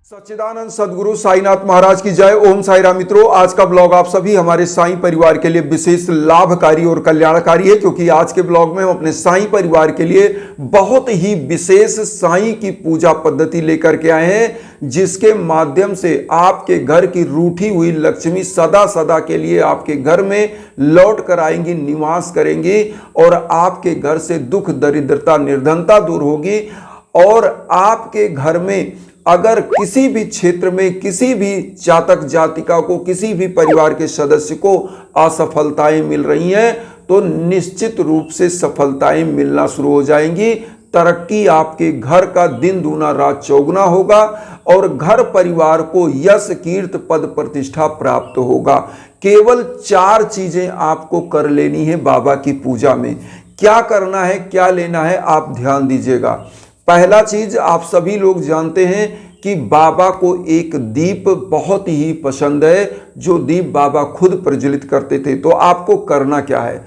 सच्चिदानंद सदगुरु साईनाथ महाराज की जय। ओम साई राम। मित्रों, आज का ब्लॉग आप सभी हमारे साईं परिवार के लिए विशेष लाभकारी और कल्याणकारी है, क्योंकि आज के ब्लॉग में हम अपने साईं परिवार के लिए बहुत ही विशेष साईं की पूजा पद्धति लेकर के आए हैं, जिसके माध्यम से आपके घर की रूठी हुई लक्ष्मी सदा सदा के लिए आपके घर में लौट कर आएंगी, निवास करेंगी और आपके घर से दुख दरिद्रता निर्धनता दूर होगी। और आपके घर में अगर किसी भी क्षेत्र में किसी भी जातक जातिका को, किसी भी परिवार के सदस्य को असफलताएं मिल रही हैं, तो निश्चित रूप से सफलताएं मिलना शुरू हो जाएंगी। तरक्की आपके घर का दिन दूना रात चौगुना होगा और घर परिवार को यश कीर्ति पद प्रतिष्ठा प्राप्त होगा। केवल 4 चीजें आपको कर लेनी है बाबा की पूजा में। क्या करना है, क्या लेना है, आप ध्यान दीजिएगा। पहला चीज, आप सभी लोग जानते हैं कि बाबा को एक दीप बहुत ही पसंद है, जो दीप बाबा खुद प्रज्वलित करते थे। तो आपको करना क्या है,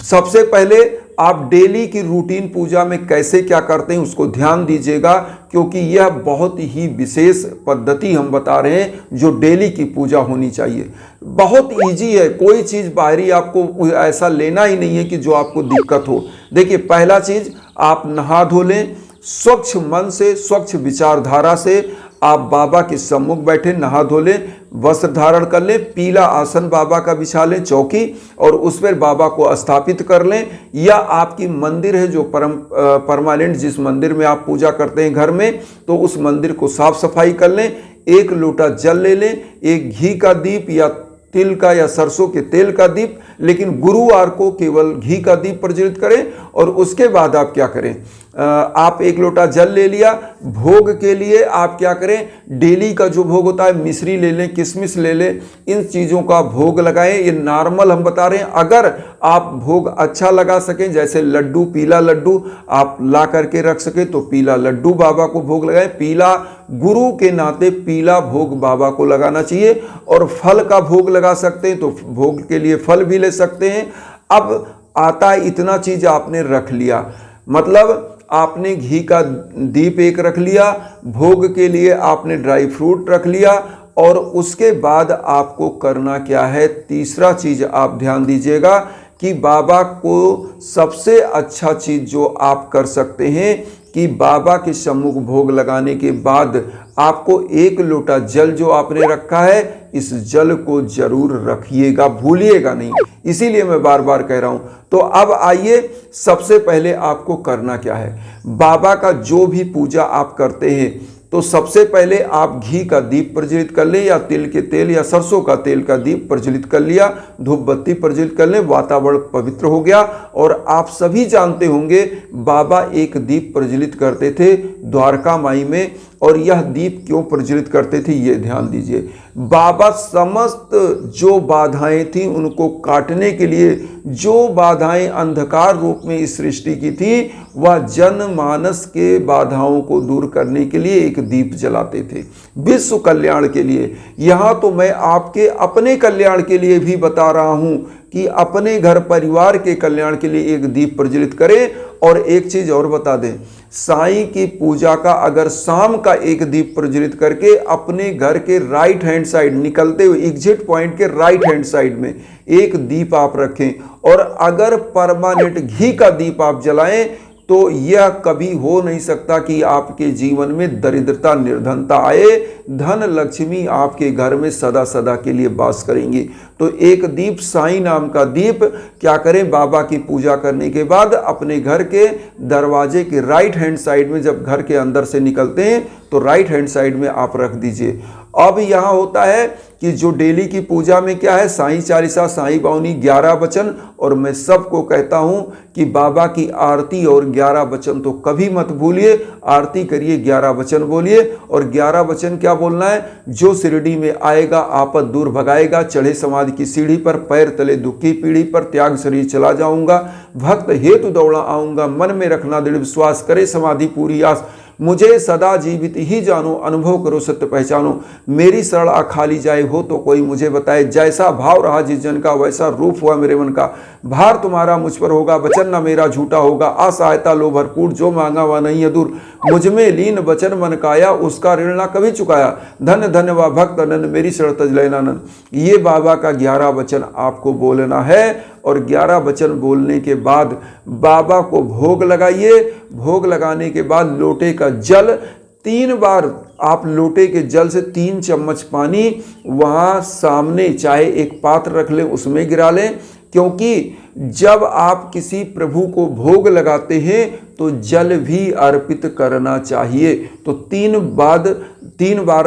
सबसे पहले आप डेली की रूटीन पूजा में कैसे क्या करते हैं उसको ध्यान दीजिएगा, क्योंकि यह बहुत ही विशेष पद्धति हम बता रहे हैं जो डेली की पूजा होनी चाहिए। बहुत इजी है, कोई चीज़ बाहरी आपको ऐसा लेना ही नहीं है कि जो आपको दिक्कत हो। देखिए, पहला चीज़, आप नहा धो लें, स्वच्छ मन से, स्वच्छ विचारधारा से आप बाबा के सम्मुख बैठे, नहा धो लें, वस्त्र धारण कर लें, पीला आसन बाबा का बिछा लें, चौकी, और उस पर बाबा को स्थापित कर लें। या आपकी मंदिर है जो परमानेंट, जिस मंदिर में आप पूजा करते हैं घर में, तो उस मंदिर को साफ सफाई कर लें। 1 लोटा जल ले लें, एक घी का दीप या तिल का या सरसों के तेल का दीप, लेकिन गुरुवार को केवल घी का दीप प्रज्वलित करें। और उसके बाद आप क्या करें, आप 1 लोटा जल ले लिया। भोग के लिए आप क्या करें, डेली का जो भोग होता है, मिश्री ले लें, किशमिश ले लें, इन चीज़ों का भोग लगाएं। ये नॉर्मल हम बता रहे हैं। अगर आप भोग अच्छा लगा सकें, जैसे लड्डू, पीला लड्डू आप ला करके रख सकें, तो पीला लड्डू बाबा को भोग लगाएं। पीला, गुरु के नाते पीला भोग बाबा को लगाना चाहिए। और फल का भोग लगा सकते हैं, तो भोग के लिए फल भी ले सकते हैं। अब आता है, इतना चीज़ आपने रख लिया, मतलब आपने घी का दीप एक रख लिया, भोग के लिए आपने ड्राई फ्रूट रख लिया। और उसके बाद आपको करना क्या है, तीसरा चीज आप ध्यान दीजिएगा कि बाबा को सबसे अच्छा चीज जो आप कर सकते हैं कि बाबा के सम्मुख भोग लगाने के बाद आपको 1 लोटा जल जो आपने रखा है, इस जल को जरूर रखिएगा, भूलिएगा नहीं। इसीलिए मैं बार बार कह रहा हूं। तो अब आइए, सबसे पहले आपको करना क्या है, बाबा का जो भी पूजा आप करते हैं, तो सबसे पहले आप घी का दीप प्रज्वलित कर लें, या तिल के तेल या सरसों का तेल का दीप प्रज्वलित कर लिया, धूप बत्ती प्रज्वलित कर लें, वातावरण पवित्र हो गया। और आप सभी जानते होंगे, बाबा एक दीप प्रज्वलित करते थे द्वारका माई में। और यह दीप क्यों प्रज्वलित करते थे, ये ध्यान दीजिए। बाबा समस्त जो बाधाएं थी उनको काटने के लिए, जो बाधाएं अंधकार रूप में इस सृष्टि की थी, वह जनमानस के बाधाओं को दूर करने के लिए एक दीप जलाते थे, विश्व कल्याण के लिए। यहाँ तो मैं आपके अपने कल्याण के लिए भी बता रहा हूँ कि अपने घर परिवार के कल्याण के लिए एक दीप प्रज्वलित करें। और एक चीज और बता दें, साईं की पूजा का अगर शाम का एक दीप प्रज्वलित करके अपने घर के राइट हैंड साइड, निकलते हुए एग्जिट पॉइंट के राइट हैंड साइड में एक दीप आप रखें, और अगर परमानेंट घी का दीप आप जलाएं, तो यह कभी हो नहीं सकता कि आपके जीवन में दरिद्रता निर्धनता आए। धन लक्ष्मी आपके घर में सदा सदा के लिए वास करेंगी। तो एक दीप, साईं नाम का दीप, क्या करें, बाबा की पूजा करने के बाद अपने घर के दरवाजे के राइट हैंड साइड में, जब घर के अंदर से निकलते हैं तो राइट हैंड साइड में आप रख दीजिए। अब यहाँ होता है कि जो डेली की पूजा में क्या है, साईं चालीसा, साईं बावनी, 11 वचन। और मैं सबको कहता हूँ कि बाबा की आरती और 11 वचन तो कभी मत भूलिए। आरती करिए, 11 वचन बोलिए। और 11 वचन क्या बोलना है, जो शिरडी में आएगा आपद दूर भगाएगा, चढ़े समाधि की सीढ़ी पर, पैर तले दुख की पीढ़ी पर, त्याग शरीर चला जाऊंगा, भक्त हेतु दौड़ा आऊंगा, मन में रखना दृढ़ विश्वास, करे समाधि पूरी आस, मुझे सदा जीवित ही जानो, अनुभव करो सत्य पहचानो। मेरी शरण आ खाली जाए हो तो कोई मुझे बताए, जैसा भाव रहा जिस जन का वैसा रूप हुआ मेरे मन का। भार तुम्हारा मुझ पर होगा, वचन न मेरा झूठा होगा। असहायता लो भरपूर, जो मांगा वह नहीं है दूर। मुझ में लीन वचन मन काया, उसका ऋण ना कभी चुकाया। धन धन व भक्त अनंत, मेरी शरण तज लेनानंद। ये बाबा का 11 वचन आपको बोलना है और 11 वचन बोलने के बाद बाबा को भोग लगाइए। भोग लगाने के बाद लोटे का जल 3 बार, आप लोटे के जल से 3 चम्मच पानी वहाँ सामने चाहे एक पात्र रख लें उसमें गिरा लें, क्योंकि जब आप किसी प्रभु को भोग लगाते हैं तो जल भी अर्पित करना चाहिए। तो 3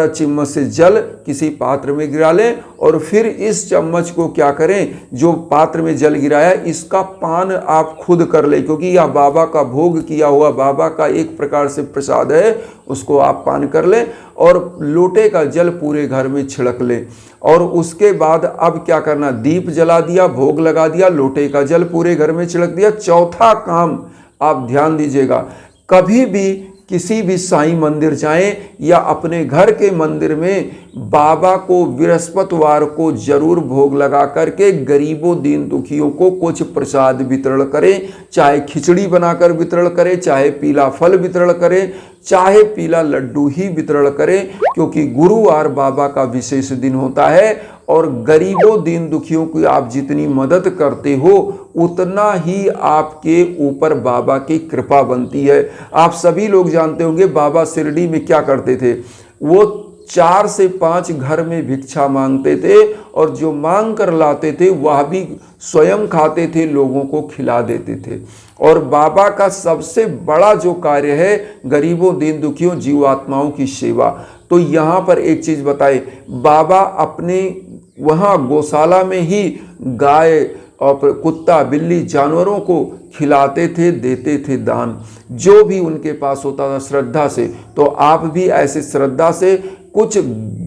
चम्मच से जल किसी पात्र में गिरा लें और फिर इस चम्मच को क्या करें, जो पात्र में जल गिराया इसका पान आप खुद कर लें, क्योंकि यह बाबा का भोग किया हुआ बाबा का एक प्रकार से प्रसाद है, उसको आप पान कर लें और लोटे का जल पूरे घर में छिड़क लें। और उसके बाद अब क्या करना, दीप जला दिया, भोग लगा दिया, लोटे का जल पूरे घर में छिड़क दिया। चौथा काम आप ध्यान दीजिएगा, कभी भी किसी भी साईं मंदिर जाएं या अपने घर के मंदिर में बाबा को बृहस्पतिवार को जरूर भोग लगा करके गरीबों दीन दुखियों को कुछ प्रसाद वितरण करें। चाहे खिचड़ी बनाकर वितरण करें, चाहे पीला फल वितरण करें, चाहे पीला लड्डू ही वितरण करें, क्योंकि गुरुवार बाबा का विशेष दिन होता है। और गरीबों दीन दुखियों की आप जितनी मदद करते हो उतना ही आपके ऊपर बाबा की कृपा बनती है। आप सभी लोग जानते होंगे बाबा शिरडी में क्या करते थे, वो 4 से 5 घर में भिक्षा मांगते थे और जो मांग कर लाते थे वह भी स्वयं खाते थे, लोगों को खिला देते थे। और बाबा का सबसे बड़ा जो कार्य है गरीबों दीन दुखियों जीवात्माओं की सेवा। तो यहाँ पर एक चीज़ बताए, बाबा अपने वहाँ गौशाला में ही गाय और कुत्ता बिल्ली जानवरों को खिलाते थे, देते थे दान, जो भी उनके पास होता था श्रद्धा से। तो आप भी ऐसे श्रद्धा से कुछ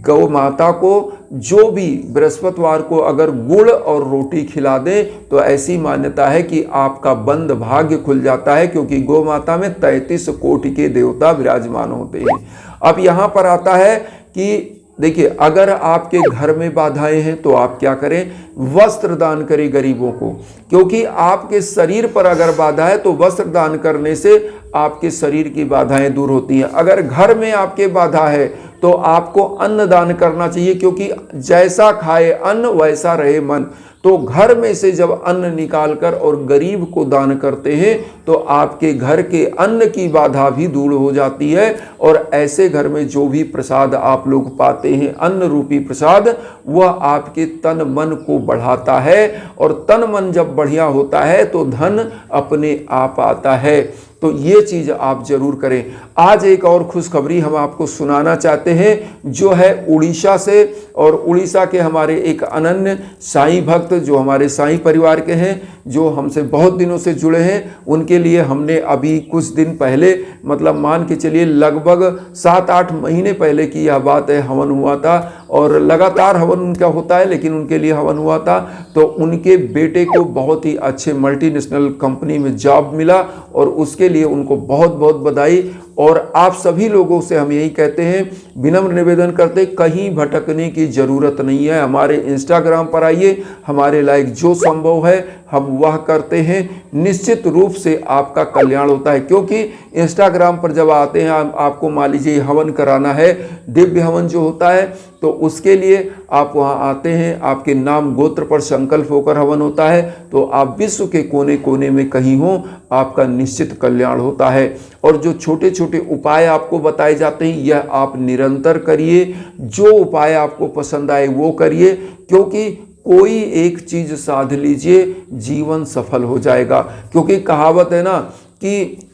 गौ माता को जो भी बृहस्पतिवार को अगर गुड़ और रोटी खिला दें तो ऐसी मान्यता है कि आपका बंद भाग्य खुल जाता है, क्योंकि गौ माता में 33 कोटि के देवता विराजमान होते हैं। अब यहाँ पर आता है कि देखिए, अगर आपके घर में बाधाएं हैं तो आप क्या करें, वस्त्र दान करें गरीबों को, क्योंकि आपके शरीर पर अगर बाधा है तो वस्त्र दान करने से आपके शरीर की बाधाएं दूर होती हैं। अगर घर में आपके बाधा है तो आपको अन्न दान करना चाहिए, क्योंकि जैसा खाए अन्न वैसा रहे मन। तो घर में से जब अन्न निकालकर और गरीब को दान करते हैं तो आपके घर के अन्न की बाधा भी दूर हो जाती है। और ऐसे घर में जो भी प्रसाद आप लोग पाते हैं, अन्न रूपी प्रसाद, वह आपके तन मन को बढ़ाता है। और तन मन जब बढ़िया होता है तो धन अपने आप आता है। तो ये चीज़ आप जरूर करें। आज एक और खुशखबरी हम आपको सुनाना चाहते हैं, जो है उड़ीसा से। और उड़ीसा के हमारे एक अनन्य साईं भक्त जो हमारे साईं परिवार के हैं, जो हमसे बहुत दिनों से जुड़े हैं, उनके लिए हमने अभी कुछ दिन पहले, मतलब मान के चलिए लगभग 7-8 महीने पहले की यह बात है, हवन हुआ था। और लगातार हवन उनका होता है, लेकिन उनके लिए हवन हुआ था। तो उनके बेटे को बहुत ही अच्छे मल्टीनेशनल कंपनी में जॉब मिला और उसके लिए उनको बहुत बहुत बधाई। और आप सभी लोगों से हम यही कहते हैं, विनम्र निवेदन करते, कहीं भटकने की ज़रूरत नहीं है। हमारे इंस्टाग्राम पर आइए, हमारे लायक जो संभव है हम वह करते हैं। निश्चित रूप से आपका कल्याण होता है, क्योंकि इंस्टाग्राम पर जब आते हैं, आपको मान लीजिए हवन कराना है, दिव्य हवन जो होता है, तो उसके लिए आप वहां आते हैं, आपके नाम गोत्र पर संकल्प होकर हवन होता है। तो आप विश्व के कोने कोने में कहीं हो, आपका निश्चित कल्याण होता है। और जो छोटे छोटे उपाय आपको बताए जाते हैं, यह आप निरंतर करिए। जो उपाय आपको पसंद आए वो करिए, क्योंकि कोई एक चीज साध लीजिए, जीवन सफल हो जाएगा। क्योंकि कहावत है ना कि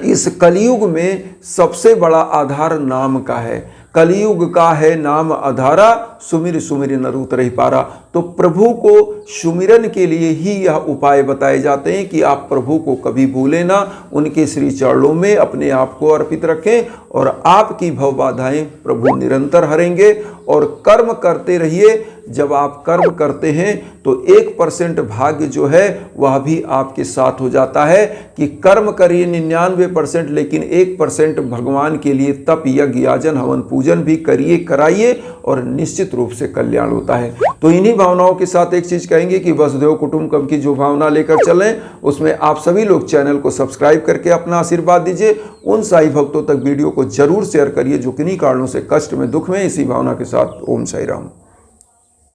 इस कलयुग में सबसे बड़ा आधार नाम का है। कलयुग का है नाम आधारा, सुमिर सुमिर न रूत रही पारा। तो प्रभु को सुमिरन के लिए ही यह उपाय बताए जाते हैं कि आप प्रभु को कभी भूलें ना, उनके श्री चरणों में अपने आप को अर्पित रखें और आपकी भव बाधाएं प्रभु निरंतर हरेंगे। और कर्म करते रहिए। जब आप कर्म करते हैं तो 1% भाग्य जो है वह भी आपके साथ हो जाता है कि कर्म करिए 99%, लेकिन 1% भगवान के लिए तप यज्ञ याजन हवन पूजन भी करिए, कराइए और निश्चित रूप से कल्याण होता है। तो इन्हीं भावनाओं के साथ एक चीज कहेंगे कि वसुधैव कुटुंबकम की जो भावना लेकर चलें उसमें आप सभी लोग चैनल को सब्सक्राइब करके अपना आशीर्वाद दीजिए। उन साई भक्तों तक वीडियो को जरूर शेयर करिए जो किन्हीं कारणों से कष्ट में, दुख में। इसी भावना के साथ ओम साई राम।